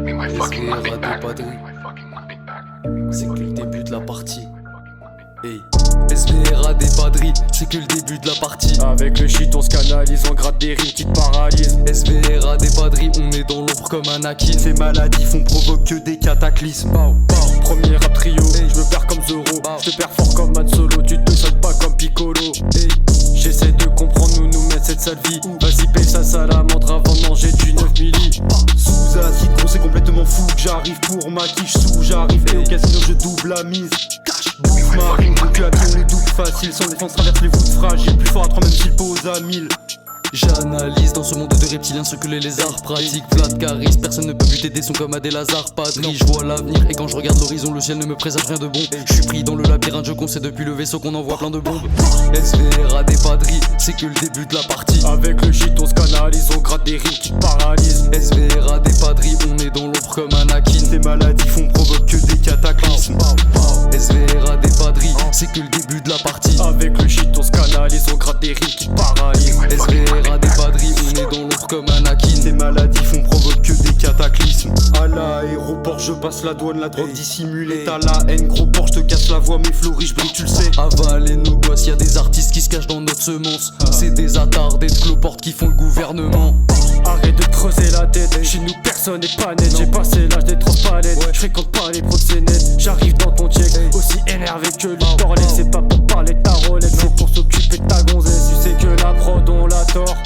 SVR à deux padris, c'est que le début de la partie. Hey. SVR à des padris, c'est que le début de la partie. Avec le shit on se canalise, on gratte des rimes qui te paralysent. SVR à des padris, on est dans l'ombre comme Anakin. Ces maladies font provoquent que des cataclysmes. Premier rap trio, je me perds comme Zoro. Je te perds fort comme Man Solo, tu te sens pas comme Piccolo. Hey. J'essaie de comprendre nous mettre cette sale vie. Vas-y paye sa salamandre avant de manger du 9 milli. Sous acide gros c'est complètement fou que j'arrive pour ma quiche sous. J'arrive et au casino je double la mise. Bouffe ma rime, donc à pied on les double facile. Sans défense traverse les voûtes fragiles. Plus fort à 3 même s'il pose à 1000. J'analyse dans ce monde de reptiliens ce que les lézards pratiquent. Plat de charisme, personne ne peut buter des sons comme Adé Lazare Padri. Je vois l'avenir et quand je regarde l'horizon, le ciel ne me présage rien de bon. Je suis pris dans le labyrinthe, je conseille depuis le vaisseau qu'on envoie plein de bombes. SVR à des padris, c'est que le début de la partie. Avec le shit on se canalise, on gratte des rimes qui te paralysent. SVR à des padris, on est dans l'ombre comme Anakin. Ces maladies font provoquent que des cataclysmes. SVR à des padris, c'est que le début de la partie. Avec le shit on se canalise, on gratte des rimes qui te paralysent. SVR à des padris, on est dans l'ombre comme Anakin. Ces maladies font provoquent que des cataclysmes. À l'aéroport je passe la douane, la drogue dissimulée. T'as la haine, gros porc, je te casse la voix, mes flots riches brillent, tu le sais. Avaler nos gosses, y'a des artistes qui se cachent dans notre semence. C'est des attardés de cloportes qui font le gouvernement. Arrête de creuser la tête, chez nous personne n'est pas net. J'ai passé l'âge des transpalettes, je fréquente pas les proxénètes. J'arrive dans ton check, aussi énervé que lui Borlet. C'est pas pour parler de ta Rolex, c'est pour s'occuper de ta gonzesse. Tu sais que la prod on la tord.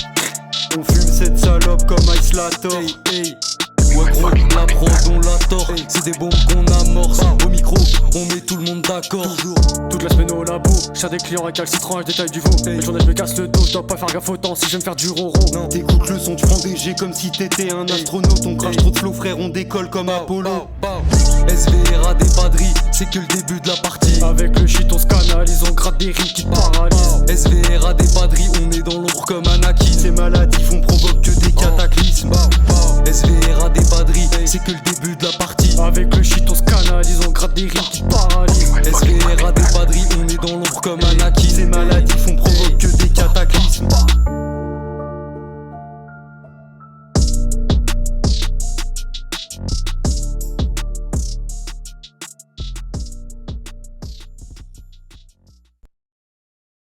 On fume cette salope comme Ice Lator. Ouais gros, la prod on la tord. C'est des bombes qu'on amorce. Au micro, on met tout le monde d'accord. Toute la semaine au labo, j'ai des clients récalcitrants et je détaille du veau. La journée je me casse le dos, je dois pas faire gaffe autant si je vais me faire du roro. T'écoutes le son, tu prends des G comme si t'étais un astronaute. On crache trop de flow frère, on décolle comme Apollo. SVR à des padris, c'est que le début de la partie. Avec le shit on se canalise, on gratte des rimes qui te paralysent. SVR à des padris, on est dans l'ombre comme Anakin. Ces maladies font provoquent que des cataclysmes. SVR à des padris, c'est que le début de la partie. Avec le shit on se canalise, on gratte des rimes qui te paralysent.